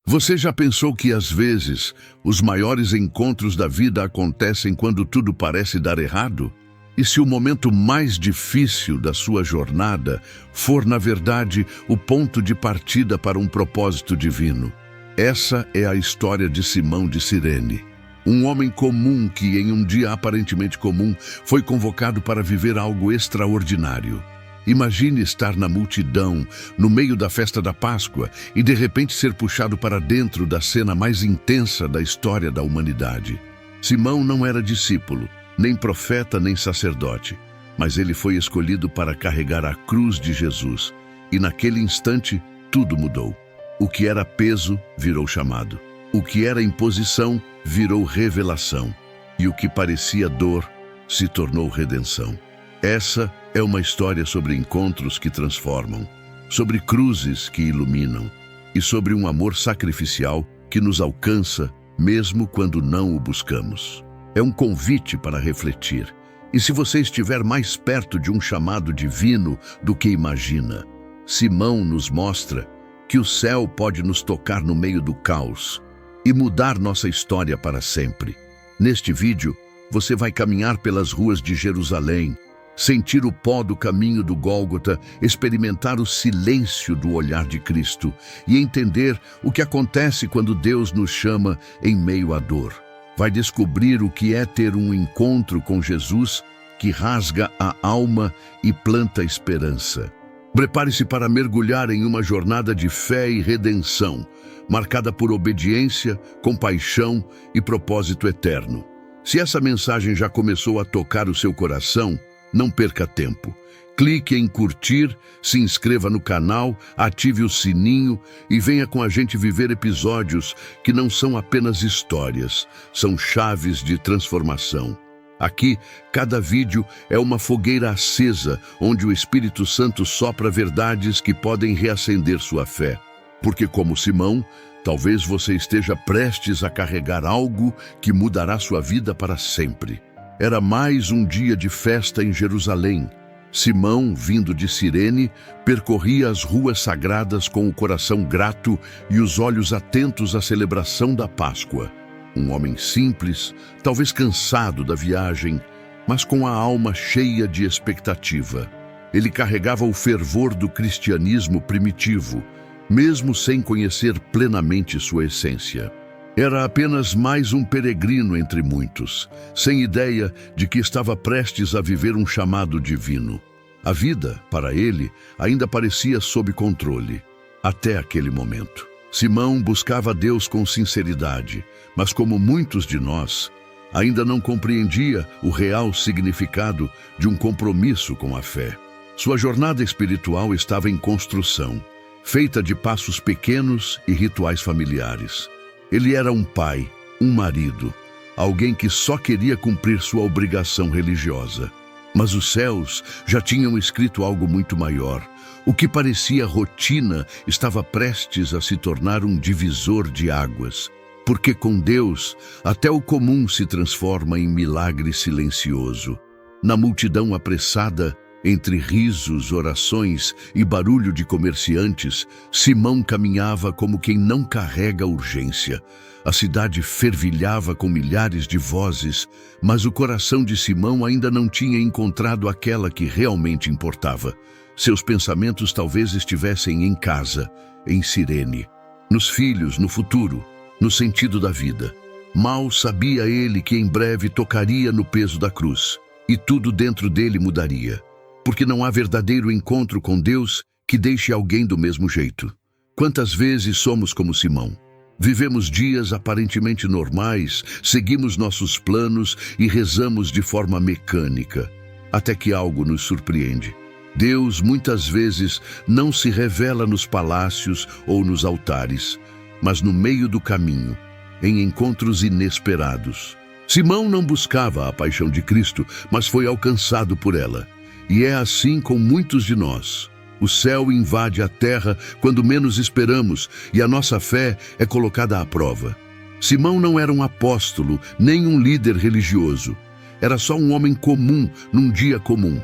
Você já pensou que, às vezes, os maiores encontros da vida acontecem quando tudo parece dar errado? E se o momento mais difícil da sua jornada for, na verdade, o ponto de partida para um propósito divino? Essa é a história de Simão de Cirene. Um homem comum que, em um dia aparentemente comum, foi convocado para viver algo extraordinário. Imagine estar na multidão, no meio da festa da Páscoa, e de repente ser puxado para dentro da cena mais intensa da história da humanidade. Simão não era discípulo, nem profeta, nem sacerdote, mas ele foi escolhido para carregar a cruz de Jesus. E naquele instante, tudo mudou. O que era peso virou chamado. O que era imposição virou revelação. E o que parecia dor se tornou redenção. Essa é uma história sobre encontros que transformam, sobre cruzes que iluminam e sobre um amor sacrificial que nos alcança mesmo quando não o buscamos. É um convite para refletir. E se você estiver mais perto de um chamado divino do que imagina, Simão nos mostra que o céu pode nos tocar no meio do caos e mudar nossa história para sempre. Neste vídeo, você vai caminhar pelas ruas de Jerusalém, sentir o pó do caminho do Gólgota, experimentar o silêncio do olhar de Cristo e entender o que acontece quando Deus nos chama em meio à dor. Vai descobrir o que é ter um encontro com Jesus que rasga a alma e planta esperança. Prepare-se para mergulhar em uma jornada de fé e redenção, marcada por obediência, compaixão e propósito eterno. Se essa mensagem já começou a tocar o seu coração, não perca tempo. Clique em curtir, se inscreva no canal, ative o sininho e venha com a gente viver episódios que não são apenas histórias, são chaves de transformação. Aqui, cada vídeo é uma fogueira acesa, onde o Espírito Santo sopra verdades que podem reacender sua fé. Porque, como Simão, talvez você esteja prestes a carregar algo que mudará sua vida para sempre. Era mais um dia de festa em Jerusalém. Simão, vindo de Cirene, percorria as ruas sagradas com o coração grato e os olhos atentos à celebração da Páscoa. Um homem simples, talvez cansado da viagem, mas com a alma cheia de expectativa. Ele carregava o fervor do cristianismo primitivo, mesmo sem conhecer plenamente sua essência. Era apenas mais um peregrino entre muitos, sem ideia de que estava prestes a viver um chamado divino. A vida, para ele, ainda parecia sob controle, até aquele momento. Simão buscava Deus com sinceridade, mas como muitos de nós, ainda não compreendia o real significado de um compromisso com a fé. Sua jornada espiritual estava em construção, feita de passos pequenos e rituais familiares. Ele era um pai, um marido, alguém que só queria cumprir sua obrigação religiosa. Mas os céus já tinham escrito algo muito maior. O que parecia rotina estava prestes a se tornar um divisor de águas. Porque com Deus, até o comum se transforma em milagre silencioso. Na multidão apressada, entre risos, orações e barulho de comerciantes, Simão caminhava como quem não carrega urgência. A cidade fervilhava com milhares de vozes, mas o coração de Simão ainda não tinha encontrado aquela que realmente importava. Seus pensamentos talvez estivessem em casa, em Cirene, nos filhos, no futuro, no sentido da vida. Mal sabia ele que em breve tocaria no peso da cruz, e tudo dentro dele mudaria. Porque não há verdadeiro encontro com Deus que deixe alguém do mesmo jeito. Quantas vezes somos como Simão? Vivemos dias aparentemente normais, seguimos nossos planos e rezamos de forma mecânica, até que algo nos surpreende. Deus muitas vezes não se revela nos palácios ou nos altares, mas no meio do caminho, em encontros inesperados. Simão não buscava a paixão de Cristo, mas foi alcançado por ela. E é assim com muitos de nós. O céu invade a terra quando menos esperamos e a nossa fé é colocada à prova. Simão não era um apóstolo, nem um líder religioso. Era só um homem comum num dia comum.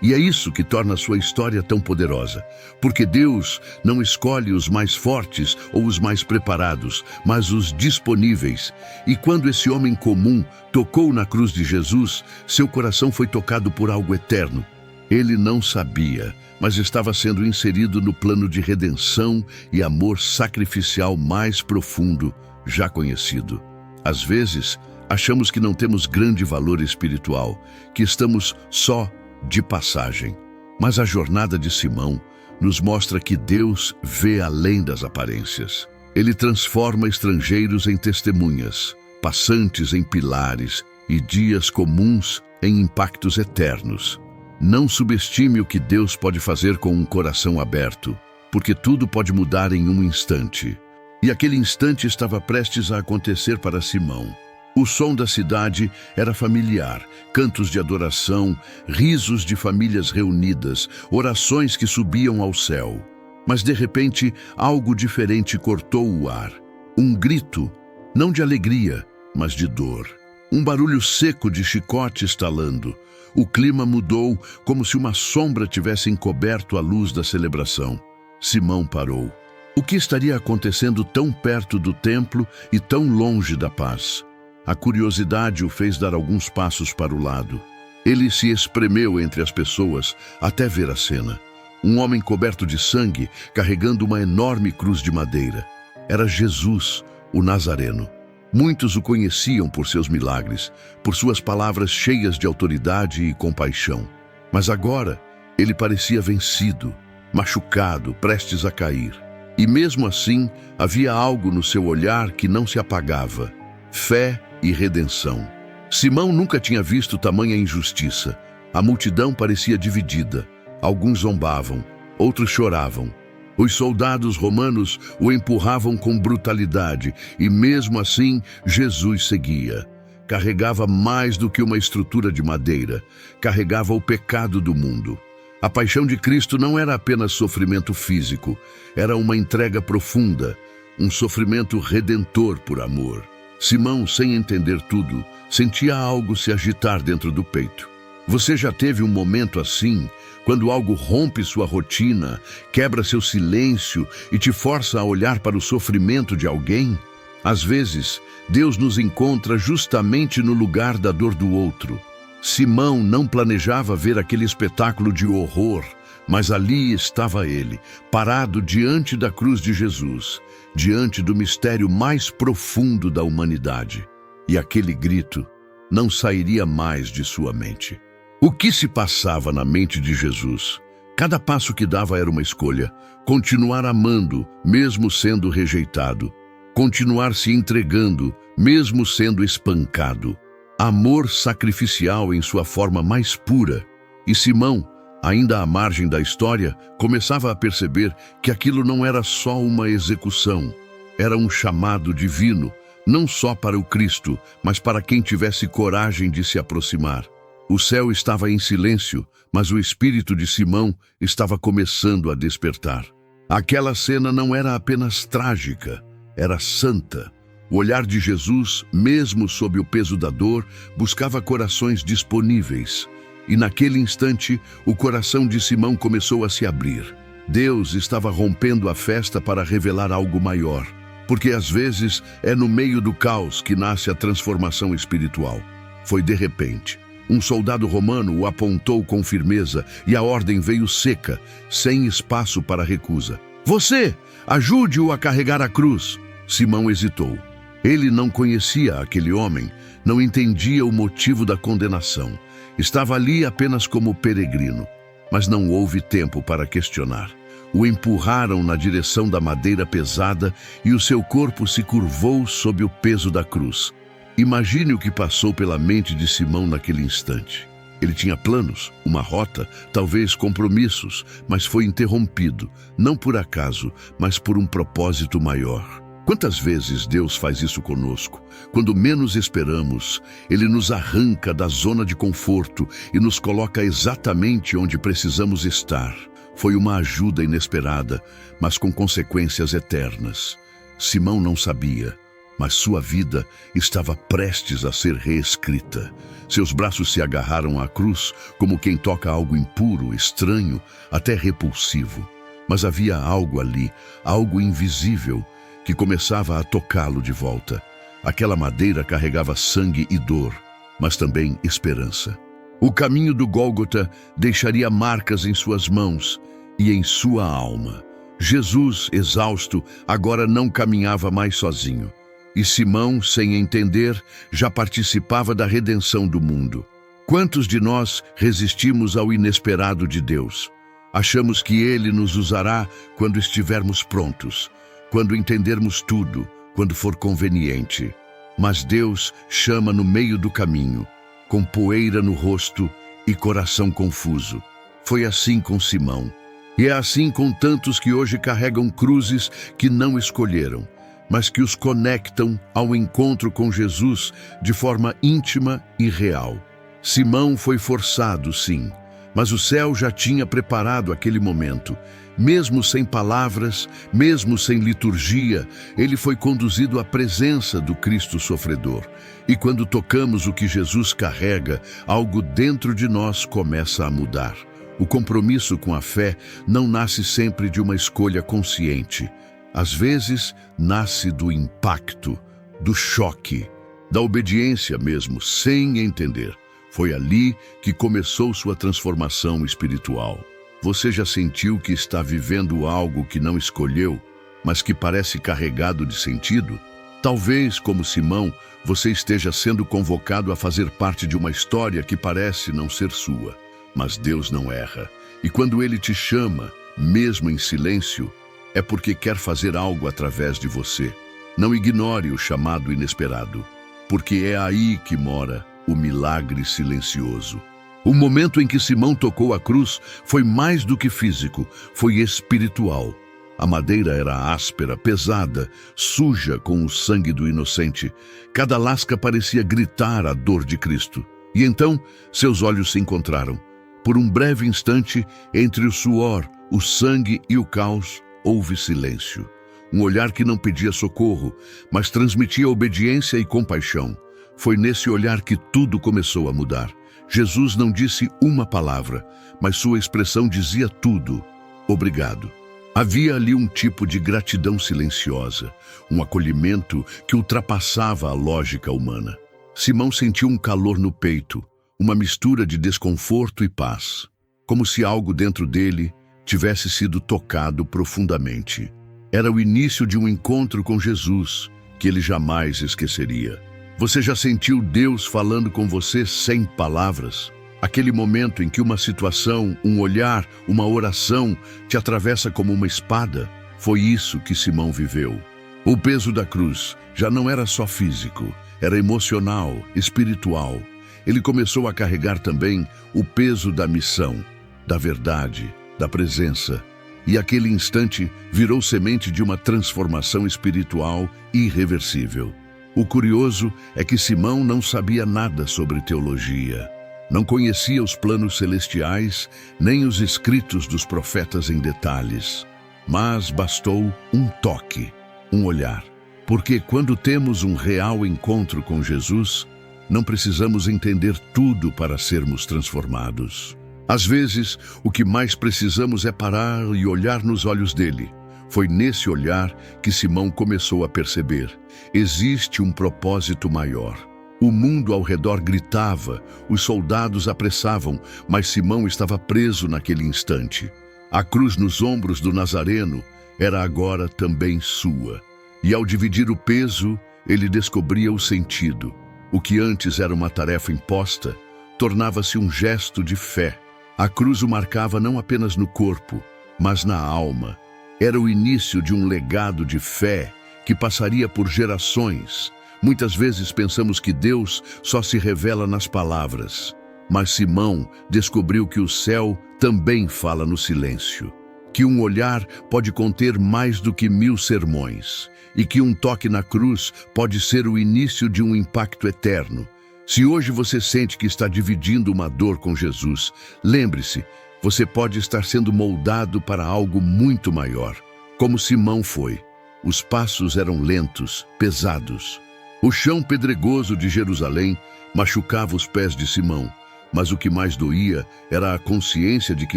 E é isso que torna a sua história tão poderosa, porque Deus não escolhe os mais fortes ou os mais preparados, mas os disponíveis. E quando esse homem comum tocou na cruz de Jesus, seu coração foi tocado por algo eterno. Ele não sabia, mas estava sendo inserido no plano de redenção e amor sacrificial mais profundo já conhecido. Às vezes, achamos que não temos grande valor espiritual, que estamos só de passagem. Mas a jornada de Simão nos mostra que Deus vê além das aparências. Ele transforma estrangeiros em testemunhas, passantes em pilares e dias comuns em impactos eternos. Não subestime o que Deus pode fazer com um coração aberto, porque tudo pode mudar em um instante. E aquele instante estava prestes a acontecer para Simão. O som da cidade era familiar, cantos de adoração, risos de famílias reunidas, orações que subiam ao céu. Mas de repente, algo diferente cortou o ar. Um grito, não de alegria, mas de dor. Um barulho seco de chicote estalando. O clima mudou, como se uma sombra tivesse encoberto a luz da celebração. Simão parou. O que estaria acontecendo tão perto do templo e tão longe da paz? A curiosidade o fez dar alguns passos para o lado. Ele se espremeu entre as pessoas até ver a cena. Um homem coberto de sangue, carregando uma enorme cruz de madeira. Era Jesus, o Nazareno. Muitos o conheciam por seus milagres, por suas palavras cheias de autoridade e compaixão. Mas agora, ele parecia vencido, machucado, prestes a cair. E mesmo assim, havia algo no seu olhar que não se apagava. Fé e redenção. Simão nunca tinha visto tamanha injustiça. A multidão parecia dividida. Alguns zombavam, outros choravam. Os soldados romanos o empurravam com brutalidade e mesmo assim Jesus seguia. Carregava mais do que uma estrutura de madeira. Carregava o pecado do mundo. A paixão de Cristo não era apenas sofrimento físico. Era uma entrega profunda, um sofrimento redentor por amor. Simão, sem entender tudo, sentia algo se agitar dentro do peito. Você já teve um momento assim, quando algo rompe sua rotina, quebra seu silêncio e te força a olhar para o sofrimento de alguém? Às vezes, Deus nos encontra justamente no lugar da dor do outro. Simão não planejava ver aquele espetáculo de horror, mas ali estava ele, parado diante da cruz de Jesus, diante do mistério mais profundo da humanidade. E aquele grito não sairia mais de sua mente. O que se passava na mente de Jesus? Cada passo que dava era uma escolha. Continuar amando, mesmo sendo rejeitado. Continuar se entregando, mesmo sendo espancado. Amor sacrificial em sua forma mais pura. E Simão, ainda à margem da história, começava a perceber que aquilo não era só uma execução. Era um chamado divino, não só para o Cristo, mas para quem tivesse coragem de se aproximar. O céu estava em silêncio, mas o espírito de Simão estava começando a despertar. Aquela cena não era apenas trágica, era santa. O olhar de Jesus, mesmo sob o peso da dor, buscava corações disponíveis. E naquele instante, o coração de Simão começou a se abrir. Deus estava rompendo a festa para revelar algo maior. Porque às vezes é no meio do caos que nasce a transformação espiritual. Foi de repente. Um soldado romano o apontou com firmeza e a ordem veio seca, sem espaço para recusa. Você, ajude-o a carregar a cruz. Simão hesitou. Ele não conhecia aquele homem, não entendia o motivo da condenação. Estava ali apenas como peregrino, mas não houve tempo para questionar. O empurraram na direção da madeira pesada e o seu corpo se curvou sob o peso da cruz. Imagine o que passou pela mente de Simão naquele instante. Ele tinha planos, uma rota, talvez compromissos, mas foi interrompido, não por acaso, mas por um propósito maior. Quantas vezes Deus faz isso conosco? Quando menos esperamos, Ele nos arranca da zona de conforto e nos coloca exatamente onde precisamos estar. Foi uma ajuda inesperada, mas com consequências eternas. Simão não sabia, mas sua vida estava prestes a ser reescrita. Seus braços se agarraram à cruz como quem toca algo impuro, estranho, até repulsivo. Mas havia algo ali, algo invisível, que começava a tocá-lo de volta. Aquela madeira carregava sangue e dor, mas também esperança. O caminho do Gólgota deixaria marcas em suas mãos e em sua alma. Jesus, exausto, agora não caminhava mais sozinho. E Simão, sem entender, já participava da redenção do mundo. Quantos de nós resistimos ao inesperado de Deus? Achamos que Ele nos usará quando estivermos prontos, quando entendermos tudo, quando for conveniente. Mas Deus chama no meio do caminho, com poeira no rosto e coração confuso. Foi assim com Simão. E é assim com tantos que hoje carregam cruzes que não escolheram, mas que os conectam ao encontro com Jesus de forma íntima e real. Simão foi forçado, sim, mas o céu já tinha preparado aquele momento. Mesmo sem palavras, mesmo sem liturgia, ele foi conduzido à presença do Cristo sofredor. E quando tocamos o que Jesus carrega, algo dentro de nós começa a mudar. O compromisso com a fé não nasce sempre de uma escolha consciente. Às vezes, nasce do impacto, do choque, da obediência mesmo, sem entender. Foi ali que começou sua transformação espiritual. Você já sentiu que está vivendo algo que não escolheu, mas que parece carregado de sentido? Talvez, como Simão, você esteja sendo convocado a fazer parte de uma história que parece não ser sua. Mas Deus não erra. E quando Ele te chama, mesmo em silêncio, é porque quer fazer algo através de você. Não ignore o chamado inesperado, porque é aí que mora o milagre silencioso. O momento em que Simão tocou a cruz foi mais do que físico, foi espiritual. A madeira era áspera, pesada, suja com o sangue do inocente. Cada lasca parecia gritar a dor de Cristo. E então, seus olhos se encontraram. Por um breve instante, entre o suor, o sangue e o caos, houve silêncio. Um olhar que não pedia socorro, mas transmitia obediência e compaixão. Foi nesse olhar que tudo começou a mudar. Jesus não disse uma palavra, mas sua expressão dizia tudo. Obrigado. Havia ali um tipo de gratidão silenciosa, um acolhimento que ultrapassava a lógica humana. Simão sentiu um calor no peito, uma mistura de desconforto e paz, como se algo dentro dele tivesse sido tocado profundamente. Era o início de um encontro com Jesus que ele jamais esqueceria. Você já sentiu Deus falando com você sem palavras? Aquele momento em que uma situação, um olhar, uma oração te atravessa como uma espada? Foi isso que Simão viveu. O peso da cruz já não era só físico, era emocional, espiritual. Ele começou a carregar também o peso da missão, da verdade, da presença. E aquele instante virou semente de uma transformação espiritual irreversível. O curioso é que Simão não sabia nada sobre teologia. Não conhecia os planos celestiais, nem os escritos dos profetas em detalhes. Mas bastou um toque, um olhar. Porque quando temos um real encontro com Jesus, não precisamos entender tudo para sermos transformados. Às vezes, o que mais precisamos é parar e olhar nos olhos dele. Foi nesse olhar que Simão começou a perceber: existe um propósito maior. O mundo ao redor gritava, os soldados apressavam, mas Simão estava preso naquele instante. A cruz nos ombros do Nazareno era agora também sua. E ao dividir o peso, ele descobria o sentido. O que antes era uma tarefa imposta, tornava-se um gesto de fé. A cruz o marcava não apenas no corpo, mas na alma. Era o início de um legado de fé que passaria por gerações. Muitas vezes pensamos que Deus só se revela nas palavras, mas Simão descobriu que o céu também fala no silêncio, que um olhar pode conter mais do que 1000 sermões, e que um toque na cruz pode ser o início de um impacto eterno. Se hoje você sente que está dividindo uma dor com Jesus, lembre-se, você pode estar sendo moldado para algo muito maior, como Simão foi. Os passos eram lentos, pesados. O chão pedregoso de Jerusalém machucava os pés de Simão, mas o que mais doía era a consciência de que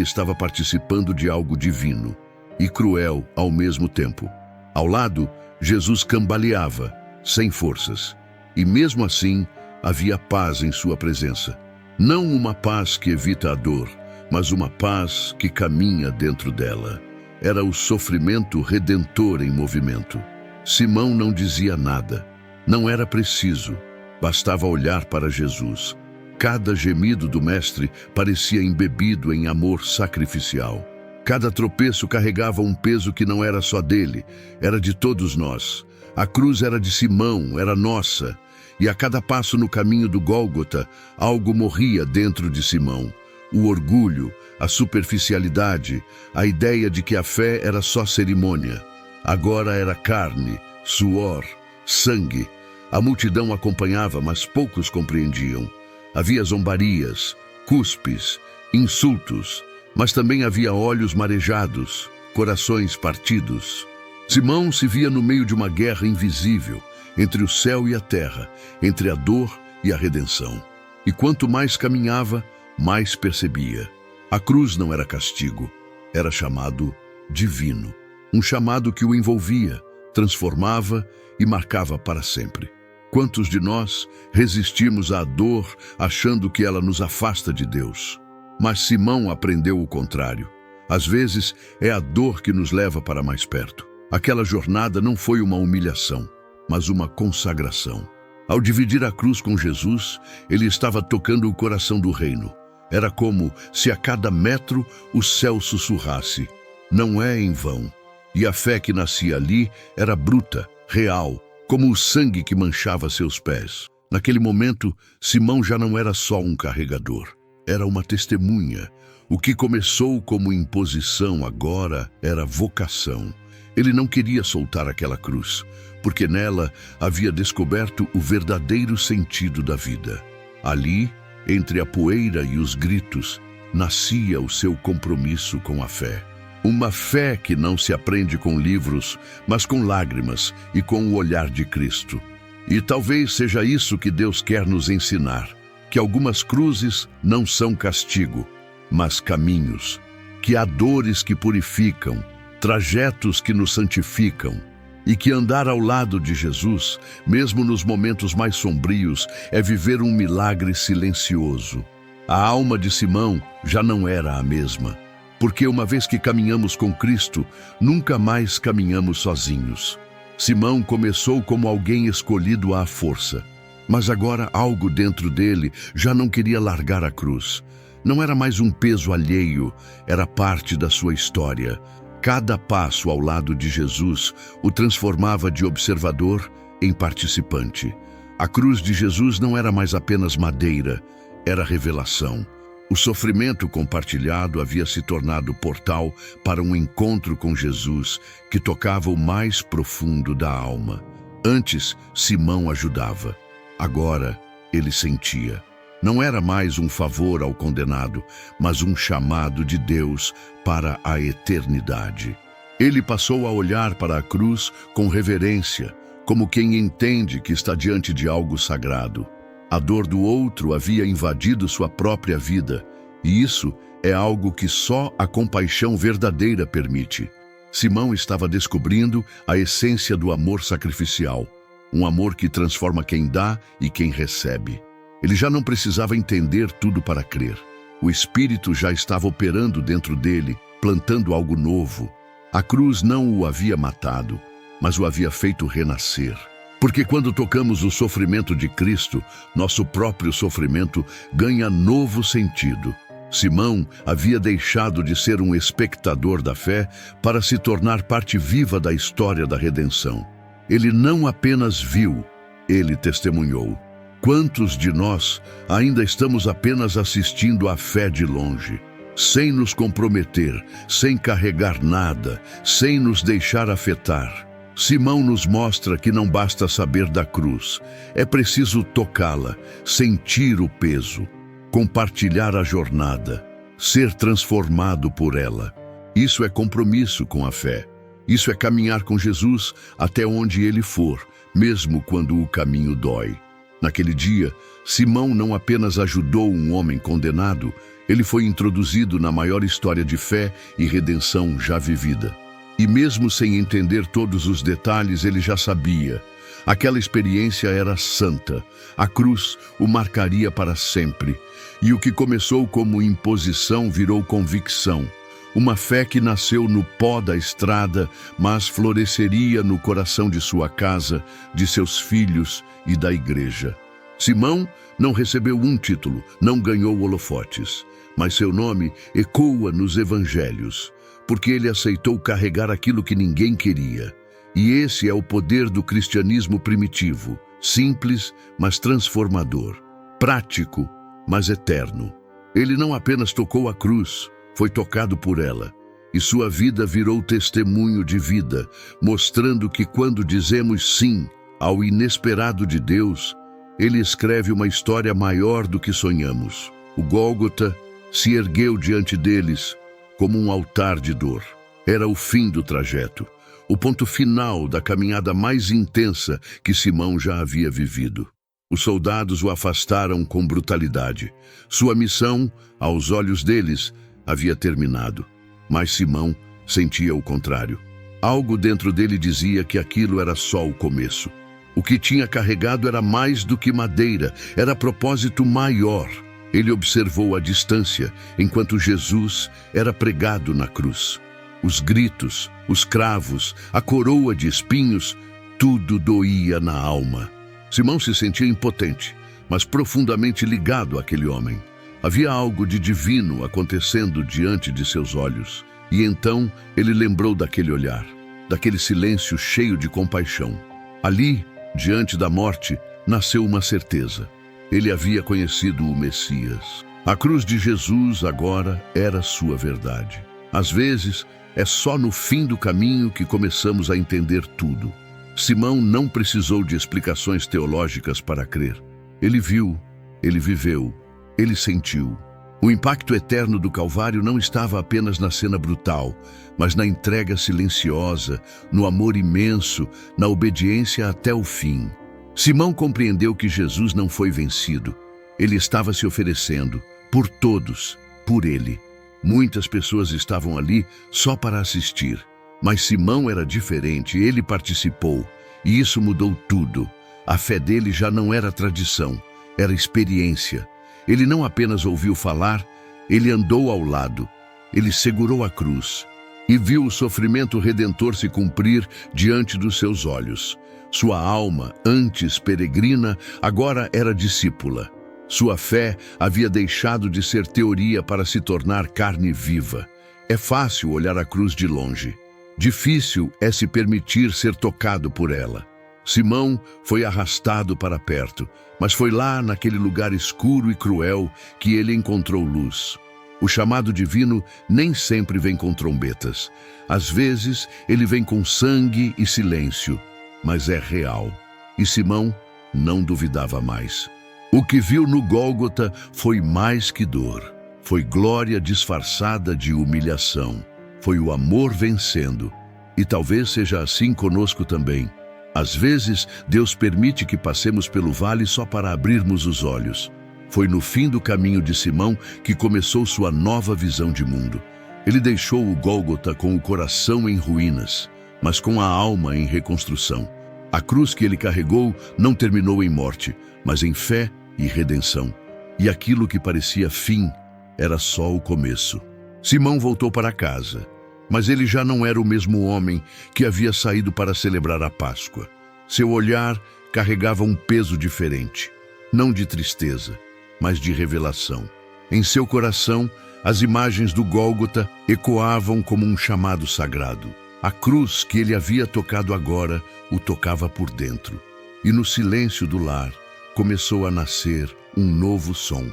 estava participando de algo divino e cruel ao mesmo tempo. Ao lado, Jesus cambaleava, sem forças, e mesmo assim havia paz em sua presença. Não uma paz que evita a dor, mas uma paz que caminha dentro dela. Era o sofrimento redentor em movimento. Simão não dizia nada. Não era preciso. Bastava olhar para Jesus. Cada gemido do Mestre parecia embebido em amor sacrificial. Cada tropeço carregava um peso que não era só dele, era de todos nós. A cruz era de Simão, era nossa. E a cada passo no caminho do Gólgota, algo morria dentro de Simão. O orgulho, a superficialidade, a ideia de que a fé era só cerimônia. Agora era carne, suor, sangue. A multidão acompanhava, mas poucos compreendiam. Havia zombarias, cuspes, insultos, mas também havia olhos marejados, corações partidos. Simão se via no meio de uma guerra invisível, entre o céu e a terra, entre a dor e a redenção. E quanto mais caminhava, mais percebia. A cruz não era castigo, era chamado divino. Um chamado que o envolvia, transformava e marcava para sempre. Quantos de nós resistimos à dor achando que ela nos afasta de Deus? Mas Simão aprendeu o contrário. Às vezes é a dor que nos leva para mais perto. Aquela jornada não foi uma humilhação, mas uma consagração. Ao dividir a cruz com Jesus, ele estava tocando o coração do reino. Era como se a cada metro o céu sussurrasse: não é em vão. E a fé que nascia ali era bruta, real, como o sangue que manchava seus pés. Naquele momento, Simão já não era só um carregador. Era uma testemunha. O que começou como imposição agora era vocação. Ele não queria soltar aquela cruz, porque nela havia descoberto o verdadeiro sentido da vida. Ali, entre a poeira e os gritos, nascia o seu compromisso com a fé. Uma fé que não se aprende com livros, mas com lágrimas e com o olhar de Cristo. E talvez seja isso que Deus quer nos ensinar, que algumas cruzes não são castigo, mas caminhos, que há dores que purificam, trajetos que nos santificam, e que andar ao lado de Jesus, mesmo nos momentos mais sombrios, é viver um milagre silencioso. A alma de Simão já não era a mesma, porque uma vez que caminhamos com Cristo, nunca mais caminhamos sozinhos. Simão começou como alguém escolhido à força, mas agora algo dentro dele já não queria largar a cruz. Não era mais um peso alheio, era parte da sua história. Cada passo ao lado de Jesus o transformava de observador em participante. A cruz de Jesus não era mais apenas madeira, era revelação. O sofrimento compartilhado havia se tornado portal para um encontro com Jesus que tocava o mais profundo da alma. Antes, Simão ajudava. Agora, ele sentia. Não era mais um favor ao condenado, mas um chamado de Deus para a eternidade. Ele passou a olhar para a cruz com reverência, como quem entende que está diante de algo sagrado. A dor do outro havia invadido sua própria vida, e isso é algo que só a compaixão verdadeira permite. Simão estava descobrindo a essência do amor sacrificial, um amor que transforma quem dá e quem recebe. Ele já não precisava entender tudo para crer. O Espírito já estava operando dentro dele, plantando algo novo. A cruz não o havia matado, mas o havia feito renascer. Porque quando tocamos o sofrimento de Cristo, nosso próprio sofrimento ganha novo sentido. Simão havia deixado de ser um espectador da fé para se tornar parte viva da história da redenção. Ele não apenas viu, ele testemunhou. Quantos de nós ainda estamos apenas assistindo à fé de longe, sem nos comprometer, sem carregar nada, sem nos deixar afetar? Simão nos mostra que não basta saber da cruz, é preciso tocá-la, sentir o peso, compartilhar a jornada, ser transformado por ela. Isso é compromisso com a fé. Isso é caminhar com Jesus até onde ele for, mesmo quando o caminho dói. Naquele dia, Simão não apenas ajudou um homem condenado, ele foi introduzido na maior história de fé e redenção já vivida. E mesmo sem entender todos os detalhes, ele já sabia. Aquela experiência era santa. A cruz o marcaria para sempre. E o que começou como imposição virou convicção. Uma fé que nasceu no pó da estrada, mas floresceria no coração de sua casa, de seus filhos e da igreja. Simão não recebeu um título, não ganhou holofotes, mas seu nome ecoa nos evangelhos, porque ele aceitou carregar aquilo que ninguém queria. E esse é o poder do cristianismo primitivo, simples, mas transformador, prático, mas eterno. Ele não apenas tocou a cruz, foi tocado por ela, e sua vida virou testemunho de vida, mostrando que quando dizemos sim ao inesperado de Deus, ele escreve uma história maior do que sonhamos. O Gólgota se ergueu diante deles como um altar de dor. Era o fim do trajeto, o ponto final da caminhada mais intensa que Simão já havia vivido. Os soldados o afastaram com brutalidade. Sua missão, aos olhos deles, havia terminado. Mas Simão sentia o contrário. Algo dentro dele dizia que aquilo era só o começo. O que tinha carregado era mais do que madeira, era propósito maior. Ele observou a distância, enquanto Jesus era pregado na cruz. Os gritos, os cravos, a coroa de espinhos, tudo doía na alma. Simão se sentia impotente, mas profundamente ligado àquele homem. Havia algo de divino acontecendo diante de seus olhos. E então ele lembrou daquele olhar, daquele silêncio cheio de compaixão. Ali, diante da morte, nasceu uma certeza. Ele havia conhecido o Messias. A cruz de Jesus agora era sua verdade. Às vezes, é só no fim do caminho que começamos a entender tudo. Simão não precisou de explicações teológicas para crer. Ele viu, ele viveu, ele sentiu. O impacto eterno do Calvário não estava apenas na cena brutal, mas na entrega silenciosa, no amor imenso, na obediência até o fim. Simão compreendeu que Jesus não foi vencido. Ele estava se oferecendo, por todos, por ele. Muitas pessoas estavam ali só para assistir. Mas Simão era diferente, ele participou. E isso mudou tudo. A fé dele já não era tradição, era experiência. Ele não apenas ouviu falar, ele andou ao lado. Ele segurou a cruz e viu o sofrimento redentor se cumprir diante dos seus olhos. Sua alma, antes peregrina, agora era discípula. Sua fé havia deixado de ser teoria para se tornar carne viva. É fácil olhar a cruz de longe. Difícil é se permitir ser tocado por ela. Simão foi arrastado para perto, mas foi lá naquele lugar escuro e cruel que ele encontrou luz. O chamado divino nem sempre vem com trombetas. Às vezes, ele vem com sangue e silêncio, mas é real. E Simão não duvidava mais. O que viu no Gólgota foi mais que dor. Foi glória disfarçada de humilhação. Foi o amor vencendo. E talvez seja assim conosco também. Às vezes, Deus permite que passemos pelo vale só para abrirmos os olhos. Foi no fim do caminho de Simão que começou sua nova visão de mundo. Ele deixou o Gólgota com o coração em ruínas, mas com a alma em reconstrução. A cruz que ele carregou não terminou em morte, mas em fé e redenção. E aquilo que parecia fim era só o começo. Simão voltou para casa, mas ele já não era o mesmo homem que havia saído para celebrar a Páscoa. Seu olhar carregava um peso diferente, não de tristeza, mas de revelação. Em seu coração, as imagens do Gólgota ecoavam como um chamado sagrado. A cruz que ele havia tocado agora o tocava por dentro. E no silêncio do lar começou a nascer um novo som,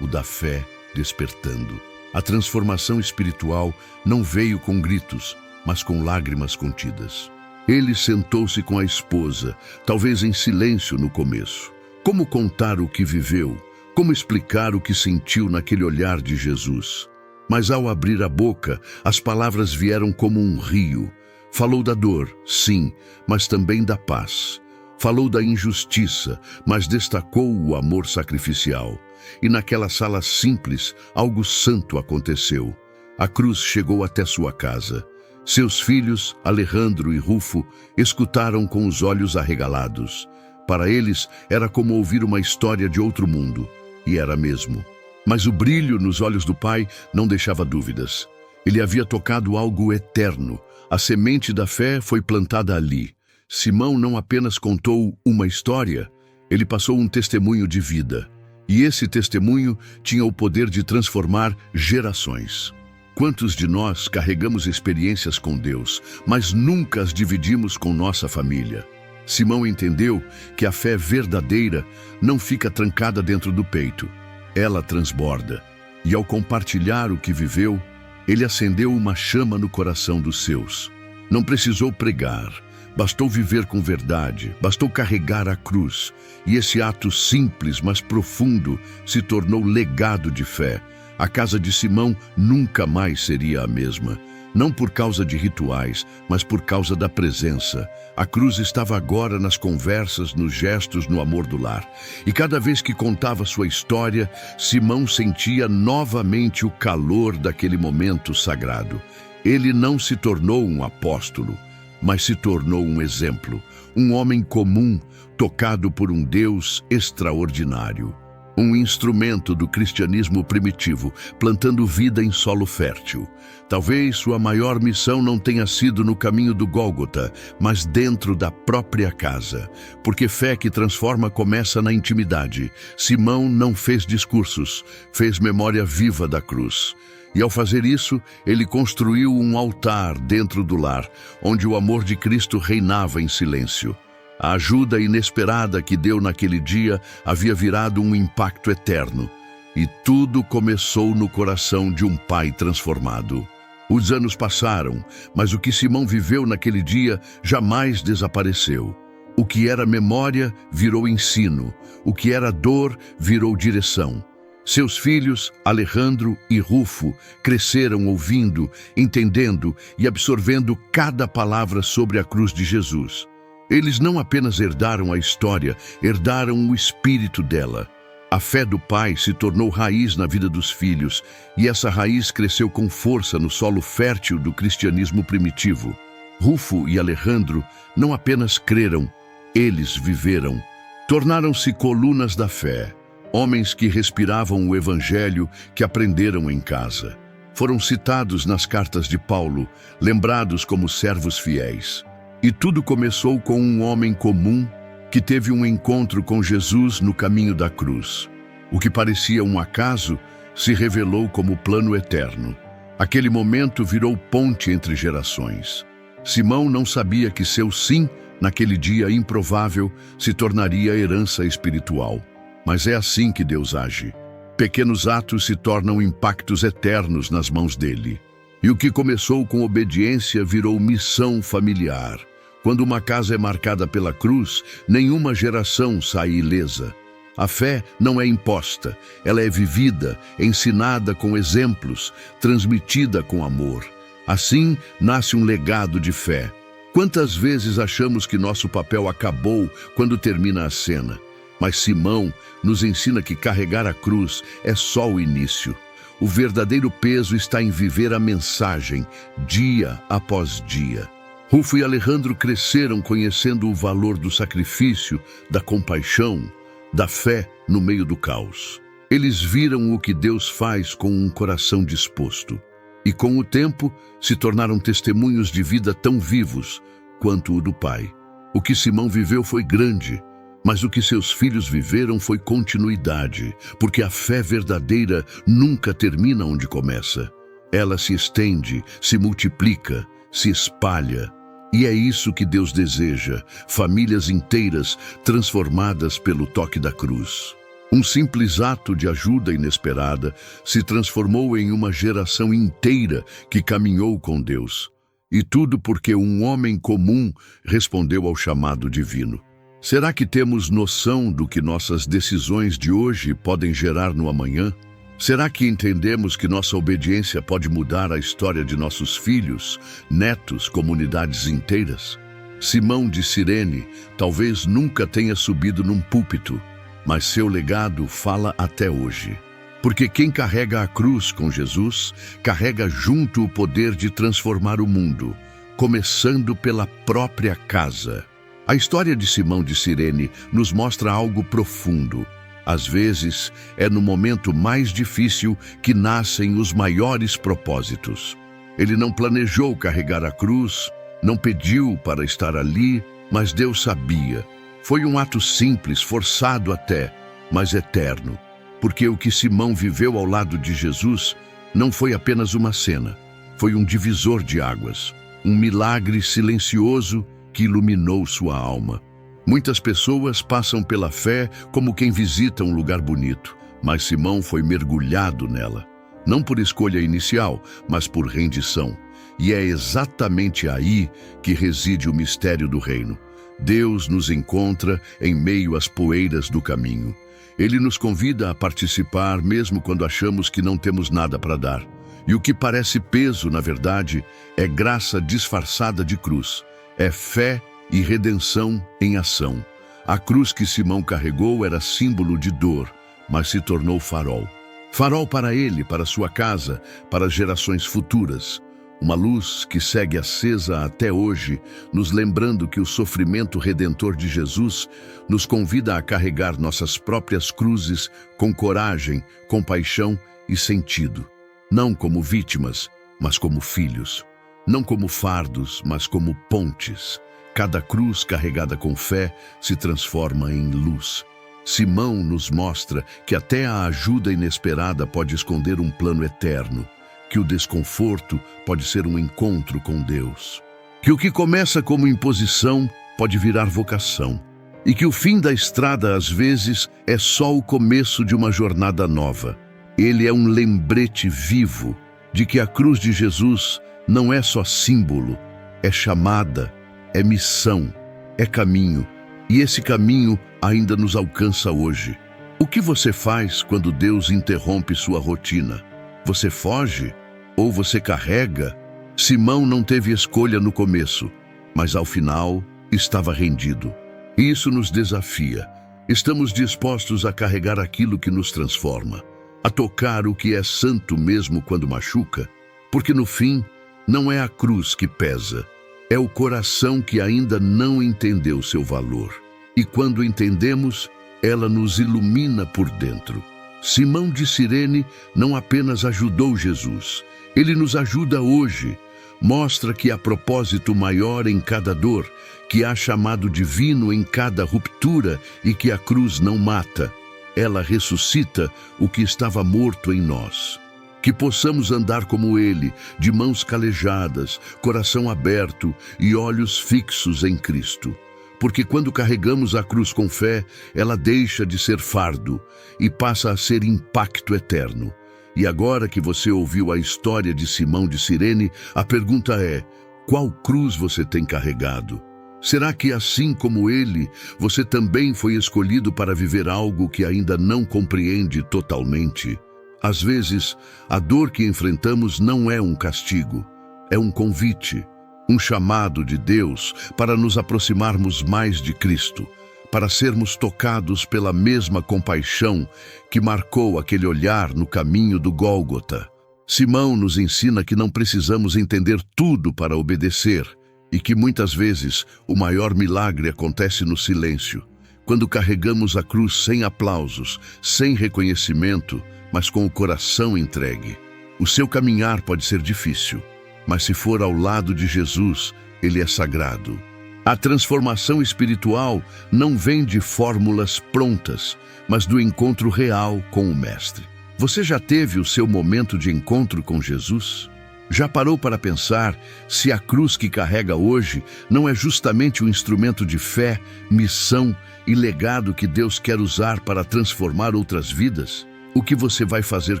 o da fé despertando. A transformação espiritual não veio com gritos, mas com lágrimas contidas. Ele sentou-se com a esposa, talvez em silêncio no começo. Como contar o que viveu? Como explicar o que sentiu naquele olhar de Jesus? Mas ao abrir a boca, as palavras vieram como um rio. Falou da dor, sim, mas também da paz. Falou da injustiça, mas destacou o amor sacrificial. E naquela sala simples, algo santo aconteceu. A cruz chegou até sua casa. Seus filhos, Alejandro e Rufo, escutaram com os olhos arregalados. Para eles, era como ouvir uma história de outro mundo. E era mesmo. Mas o brilho nos olhos do pai não deixava dúvidas. Ele havia tocado algo eterno. A semente da fé foi plantada ali. Simão não apenas contou uma história, ele passou um testemunho de vida. E esse testemunho tinha o poder de transformar gerações. Quantos de nós carregamos experiências com Deus, mas nunca as dividimos com nossa família? Simão entendeu que a fé verdadeira não fica trancada dentro do peito. Ela transborda. E ao compartilhar o que viveu, ele acendeu uma chama no coração dos seus. Não precisou pregar, bastou viver com verdade, bastou carregar a cruz. E esse ato simples, mas profundo, se tornou legado de fé. A casa de Simão nunca mais seria a mesma. Não por causa de rituais, mas por causa da presença. A cruz estava agora nas conversas, nos gestos, no amor do lar. E cada vez que contava sua história, Simão sentia novamente o calor daquele momento sagrado. Ele não se tornou um apóstolo, mas se tornou um exemplo. Um homem comum, tocado por um Deus extraordinário. Um instrumento do cristianismo primitivo, plantando vida em solo fértil. Talvez sua maior missão não tenha sido no caminho do Gólgota, mas dentro da própria casa. Porque fé que transforma começa na intimidade. Simão não fez discursos, fez memória viva da cruz. E ao fazer isso, ele construiu um altar dentro do lar, onde o amor de Cristo reinava em silêncio. A ajuda inesperada que deu naquele dia havia virado um impacto eterno. E tudo começou no coração de um pai transformado. Os anos passaram, mas o que Simão viveu naquele dia jamais desapareceu. O que era memória virou ensino. O que era dor virou direção. Seus filhos, Alejandro e Rufo, cresceram ouvindo, entendendo e absorvendo cada palavra sobre a cruz de Jesus. Eles não apenas herdaram a história, herdaram o espírito dela. A fé do pai se tornou raiz na vida dos filhos, e essa raiz cresceu com força no solo fértil do cristianismo primitivo. Rufo e Alejandro não apenas creram, eles viveram. Tornaram-se colunas da fé, homens que respiravam o evangelho que aprenderam em casa. Foram citados nas cartas de Paulo, lembrados como servos fiéis. E tudo começou com um homem comum que teve um encontro com Jesus no caminho da cruz. O que parecia um acaso se revelou como plano eterno. Aquele momento virou ponte entre gerações. Simão não sabia que seu sim, naquele dia improvável, se tornaria herança espiritual. Mas é assim que Deus age. Pequenos atos se tornam impactos eternos nas mãos dele. E o que começou com obediência virou missão familiar. Quando uma casa é marcada pela cruz, nenhuma geração sai ilesa. A fé não é imposta, ela é vivida, ensinada com exemplos, transmitida com amor. Assim, nasce um legado de fé. Quantas vezes achamos que nosso papel acabou quando termina a cena? Mas Simão nos ensina que carregar a cruz é só o início. O verdadeiro peso está em viver a mensagem, dia após dia. Rufo e Alejandro cresceram conhecendo o valor do sacrifício, da compaixão, da fé no meio do caos. Eles viram o que Deus faz com um coração disposto. E com o tempo, se tornaram testemunhos de vida tão vivos quanto o do pai. O que Simão viveu foi grande, mas o que seus filhos viveram foi continuidade, porque a fé verdadeira nunca termina onde começa. Ela se estende, se multiplica, se espalha. E é isso que Deus deseja, famílias inteiras transformadas pelo toque da cruz. Um simples ato de ajuda inesperada se transformou em uma geração inteira que caminhou com Deus. E tudo porque um homem comum respondeu ao chamado divino. Será que temos noção do que nossas decisões de hoje podem gerar no amanhã? Será que entendemos que nossa obediência pode mudar a história de nossos filhos, netos, comunidades inteiras? Simão de Cirene talvez nunca tenha subido num púlpito, mas seu legado fala até hoje. Porque quem carrega a cruz com Jesus, carrega junto o poder de transformar o mundo, começando pela própria casa. A história de Simão de Cirene nos mostra algo profundo. Às vezes, é no momento mais difícil que nascem os maiores propósitos. Ele não planejou carregar a cruz, não pediu para estar ali, mas Deus sabia. Foi um ato simples, forçado até, mas eterno. Porque o que Simão viveu ao lado de Jesus não foi apenas uma cena, foi um divisor de águas, um milagre silencioso que iluminou sua alma. Muitas pessoas passam pela fé como quem visita um lugar bonito, mas Simão foi mergulhado nela, não por escolha inicial, mas por rendição. E é exatamente aí que reside o mistério do reino. Deus nos encontra em meio às poeiras do caminho. Ele nos convida a participar mesmo quando achamos que não temos nada para dar. E o que parece peso, na verdade, é graça disfarçada de cruz. É fé e redenção em ação. A cruz que Simão carregou era símbolo de dor, mas se tornou farol. Farol para ele, para sua casa, para as gerações futuras. Uma luz que segue acesa até hoje, nos lembrando que o sofrimento redentor de Jesus nos convida a carregar nossas próprias cruzes com coragem, compaixão e sentido. Não como vítimas, mas como filhos. Não como fardos, mas como pontes. Cada cruz carregada com fé se transforma em luz. Simão nos mostra que até a ajuda inesperada pode esconder um plano eterno, que o desconforto pode ser um encontro com Deus, que o que começa como imposição pode virar vocação, e que o fim da estrada, às vezes, é só o começo de uma jornada nova. Ele é um lembrete vivo de que a cruz de Jesus não é só símbolo, é chamada, é missão, é caminho, e esse caminho ainda nos alcança hoje. O que você faz quando Deus interrompe sua rotina? Você foge ou você carrega? Simão não teve escolha no começo, mas ao final estava rendido. E isso nos desafia. Estamos dispostos a carregar aquilo que nos transforma, a tocar o que é santo mesmo quando machuca, porque no fim não é a cruz que pesa, é o coração que ainda não entendeu seu valor. E quando entendemos, ela nos ilumina por dentro. Simão de Cirene não apenas ajudou Jesus, ele nos ajuda hoje. Mostra que há propósito maior em cada dor, que há chamado divino em cada ruptura e que a cruz não mata. Ela ressuscita o que estava morto em nós. Que possamos andar como ele, de mãos calejadas, coração aberto e olhos fixos em Cristo. Porque quando carregamos a cruz com fé, ela deixa de ser fardo e passa a ser impacto eterno. E agora que você ouviu a história de Simão de Cirene, a pergunta é: qual cruz você tem carregado? Será que, assim como ele, você também foi escolhido para viver algo que ainda não compreende totalmente? Às vezes, a dor que enfrentamos não é um castigo, é um convite, um chamado de Deus para nos aproximarmos mais de Cristo, para sermos tocados pela mesma compaixão que marcou aquele olhar no caminho do Gólgota. Simão nos ensina que não precisamos entender tudo para obedecer e que muitas vezes o maior milagre acontece no silêncio, quando carregamos a cruz sem aplausos, sem reconhecimento, mas com o coração entregue. O seu caminhar pode ser difícil, mas se for ao lado de Jesus, ele é sagrado. A transformação espiritual não vem de fórmulas prontas, mas do encontro real com o Mestre. Você já teve o seu momento de encontro com Jesus? Já parou para pensar se a cruz que carrega hoje não é justamente um instrumento de fé, missão e legado que Deus quer usar para transformar outras vidas? O que você vai fazer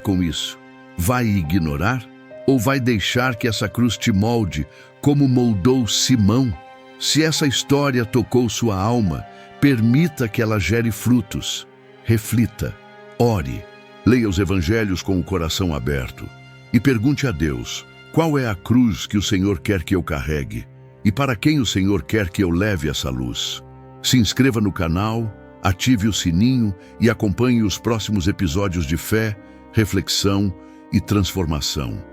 com isso? Vai ignorar? Ou vai deixar que essa cruz te molde como moldou Simão? Se essa história tocou sua alma, permita que ela gere frutos. Reflita, ore Leia os evangelhos com o coração aberto e pergunte a Deus: qual é a cruz que o Senhor quer que eu carregue? E para quem o Senhor quer que eu leve essa luz? Se inscreva no canal, ative o sininho e acompanhe os próximos episódios de fé, reflexão e transformação.